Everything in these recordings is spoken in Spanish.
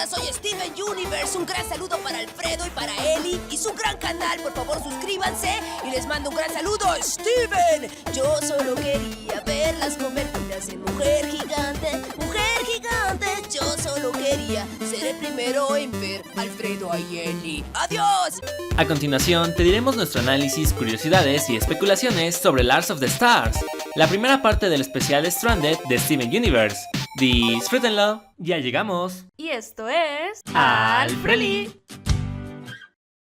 hola, soy Steven Universe. Un gran saludo para Alfredo y para Eli y su gran canal. Por favor, suscríbanse y les mando un gran saludo a Steven. Yo solo quería verlas convertidas en mujer gigante. Mujer gigante, yo solo quería ser el primero en ver a Alfredo y Eli. ¡Adiós! A continuación, te diremos nuestro análisis, curiosidades y especulaciones sobre Lars of the Stars, la primera parte del especial Stranded de Steven Universe. Disfrútenlo, ya llegamos. Y esto es... Alfreli.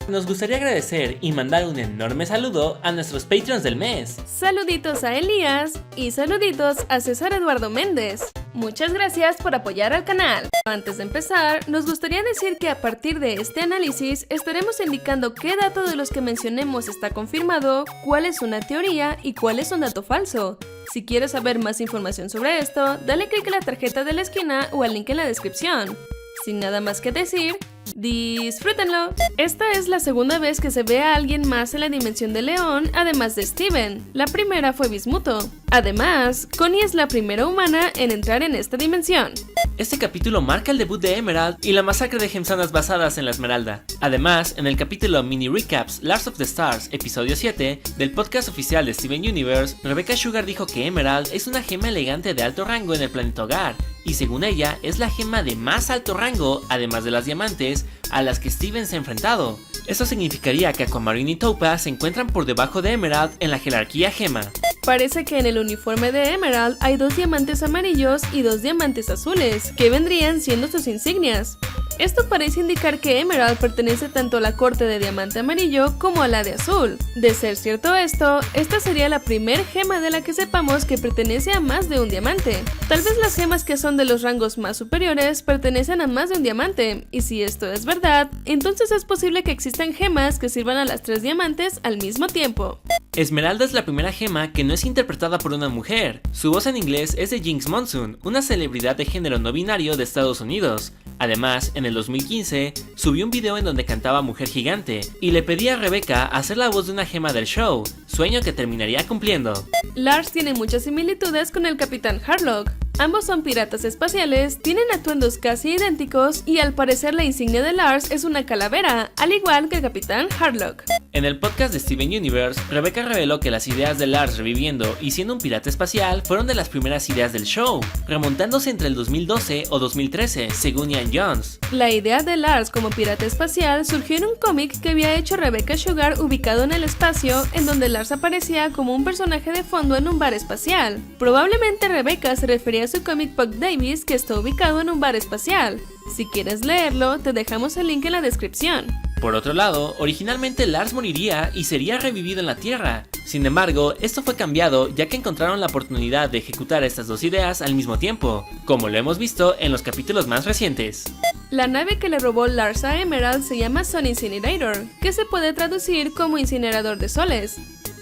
Nos gustaría agradecer y mandar un enorme saludo a nuestros Patreons del mes. Saluditos a Elías y saluditos a César Eduardo Méndez. Muchas gracias por apoyar al canal. Antes de empezar, nos gustaría decir que a partir de este análisis estaremos indicando qué dato de los que mencionemos está confirmado, cuál es una teoría y cuál es un dato falso. Si quieres saber más información sobre esto, dale clic en la tarjeta de la esquina o al link en la descripción. Sin nada más que decir, disfrútenlo. Esta es la segunda vez que se ve a alguien más en la dimensión de León, además de Steven. La primera fue Bismuto. Además, Connie es la primera humana en entrar en esta dimensión. Este capítulo marca el debut de Emerald y la masacre de gemstones basadas en la Esmeralda. Además, en el capítulo Mini Recaps Lars of the Stars, episodio 7, del podcast oficial de Steven Universe, Rebecca Sugar dijo que Emerald es una gema elegante de alto rango en el planeta Hogar, y según ella, es la gema de más alto rango, además de las diamantes, a las que Steven se ha enfrentado. Esto significaría que Aquamarine y Topaz se encuentran por debajo de Emerald en la jerarquía gema. Parece que en el uniforme de Emerald hay 2 diamantes amarillos y 2 diamantes azules, que vendrían siendo sus insignias. Esto parece indicar que Emerald pertenece tanto a la corte de diamante amarillo como a la de azul. De ser cierto esto, esta sería la primer gema de la que sepamos que pertenece a más de un diamante. Tal vez las gemas que son de los rangos más superiores pertenecen a más de un diamante, y si esto es verdad, entonces es posible que existan gemas que sirvan a las 3 diamantes al mismo tiempo. Esmeralda es la primera gema que no es interpretada por una mujer. Su voz en inglés es de Jinx Monsoon, una celebridad de género no binario de Estados Unidos. Además, en el 2015, subió un video en donde cantaba Mujer Gigante, y le pedía a Rebecca hacer la voz de una gema del show, sueño que terminaría cumpliendo. Lars tiene muchas similitudes con el Capitán Harlock. Ambos son piratas espaciales, tienen atuendos casi idénticos y al parecer la insignia de Lars es una calavera, al igual que el Capitán Harlock. En el podcast de Steven Universe, Rebecca reveló que las ideas de Lars reviviendo y siendo un pirata espacial fueron de las primeras ideas del show, remontándose entre el 2012 o 2013, según Ian Jones. La idea de Lars como pirata espacial surgió en un cómic que había hecho Rebecca Sugar ubicado en el espacio, en donde Lars aparecía como un personaje de fondo en un bar espacial. Probablemente Rebecca se refería a su cómic Puck Davis, que está ubicado en un bar espacial. Si quieres leerlo, te dejamos el link en la descripción. Por otro lado, originalmente Lars moriría y sería revivido en la Tierra. Sin embargo, esto fue cambiado ya que encontraron la oportunidad de ejecutar estas dos ideas al mismo tiempo, como lo hemos visto en los capítulos más recientes. La nave que le robó Lars a Emerald se llama Sun Incinerator, que se puede traducir como incinerador de soles.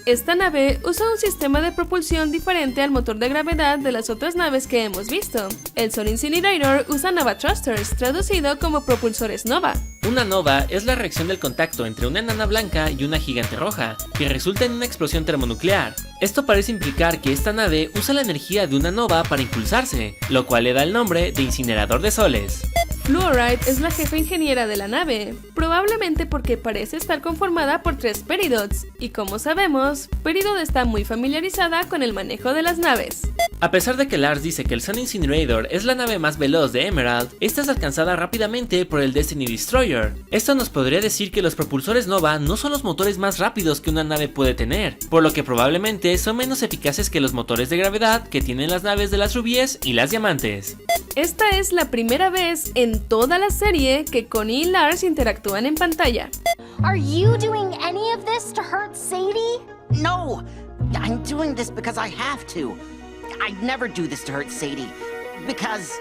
Esta nave usa un sistema de propulsión diferente al motor de gravedad de las otras naves que hemos visto. El Sun Incinerator usa Nova Thrusters, traducido como propulsores Nova. Una nova es la reacción del contacto entre una enana blanca y una gigante roja, que resulta en una explosión termonuclear. Esto parece implicar que esta nave usa la energía de una nova para impulsarse, lo cual le da el nombre de incinerador de soles. Fluoride es la jefa ingeniera de la nave, probablemente porque parece estar conformada por 3 Peridots, y como sabemos, Peridot está muy familiarizada con el manejo de las naves. A pesar de que Lars dice que el Sun Incinerator es la nave más veloz de Emerald, esta es alcanzada rápidamente por el Destiny Destroyer. Esto nos podría decir que los propulsores Nova no son los motores más rápidos que una nave puede tener, por lo que probablemente son menos eficaces que los motores de gravedad que tienen las naves de las rubíes y las diamantes. Esta es la primera vez en toda la serie que Connie y Lars interactúan en pantalla. Are you doing any of this to hurt Sadie? No! I'm doing this because I have to. I'd never do this to hurt Sadie. Because...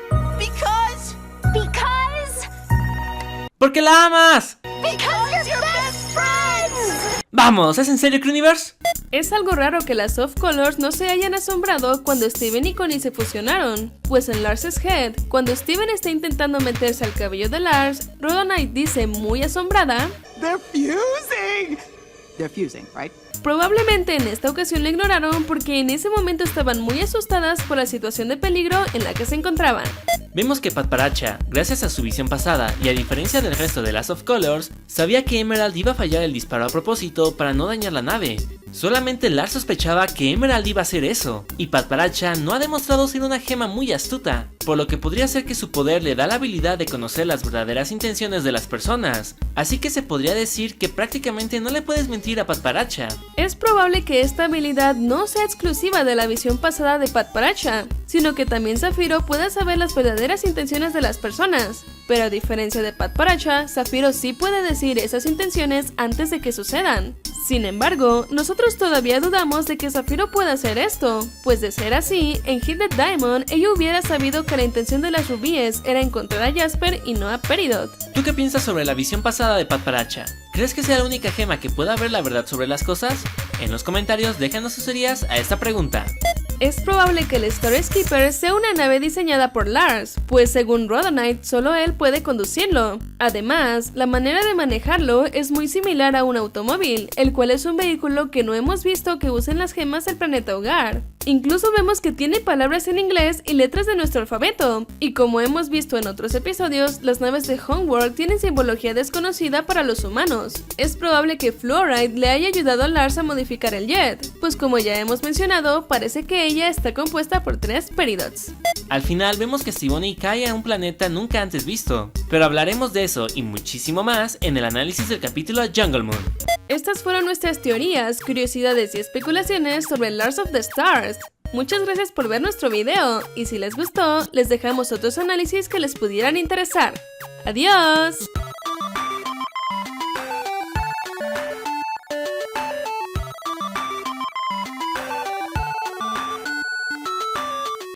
¡Porque la amas! Because you're best friends! ¡Vamos! ¿Es en serio, Cruniverse? Es algo raro que las Soft Colors no se hayan asombrado cuando Steven y Connie se fusionaron, pues en Lars' Head, cuando Steven está intentando meterse al cabello de Lars, Rhodonite dice muy asombrada: They're fusing! they're fusing, right? Probablemente en esta ocasión lo ignoraron porque en ese momento estaban muy asustadas por la situación de peligro en la que se encontraban. Vemos que Pat Paracha, gracias a su visión pasada y a diferencia del resto de Last of Colors, sabía que Emerald iba a fallar el disparo a propósito para no dañar la nave. Solamente Lars sospechaba que Emerald iba a hacer eso, y Pat Paracha no ha demostrado ser una gema muy astuta, por lo que podría ser que su poder le da la habilidad de conocer las verdaderas intenciones de las personas, así que se podría decir que prácticamente no le puedes mentir a Pat Paracha. Es probable que esta habilidad no sea exclusiva de la visión pasada de Pat Paracha, sino que también Zafiro pueda saber las verdaderas intenciones de las personas. Pero a diferencia de Pat Paracha, Zafiro sí puede decir esas intenciones antes de que sucedan. Sin embargo, nosotros todavía dudamos de que Zafiro pueda hacer esto, pues de ser así, en Hit the Diamond ella hubiera sabido que la intención de las rubíes era encontrar a Jasper y no a Peridot. ¿Tú qué piensas sobre la visión pasada de Pat Paracha? ¿Crees que sea la única gema que pueda ver la verdad sobre las cosas? En los comentarios déjanos sus teorías a esta pregunta. Es probable que el Star Skipper sea una nave diseñada por Lars, pues según Rhodonite solo él puede conducirlo. Además, la manera de manejarlo es muy similar a un automóvil, el cual es un vehículo que no hemos visto que usen las gemas del planeta hogar. Incluso vemos que tiene palabras en inglés y letras de nuestro alfabeto, y como hemos visto en otros episodios, las naves de Homeworld tienen simbología desconocida para los humanos. Es probable que Fluoride le haya ayudado a Lars a modificar el jet, pues como ya hemos mencionado, parece que ella está compuesta por 3 Peridots. Al final vemos que Siboney cae a un planeta nunca antes visto, pero hablaremos de eso y muchísimo más en el análisis del capítulo Jungle Moon. Estas fueron nuestras teorías, curiosidades y especulaciones sobre Lars of the Stars. Muchas gracias por ver nuestro video, y si les gustó, les dejamos otros análisis que les pudieran interesar. ¡Adiós!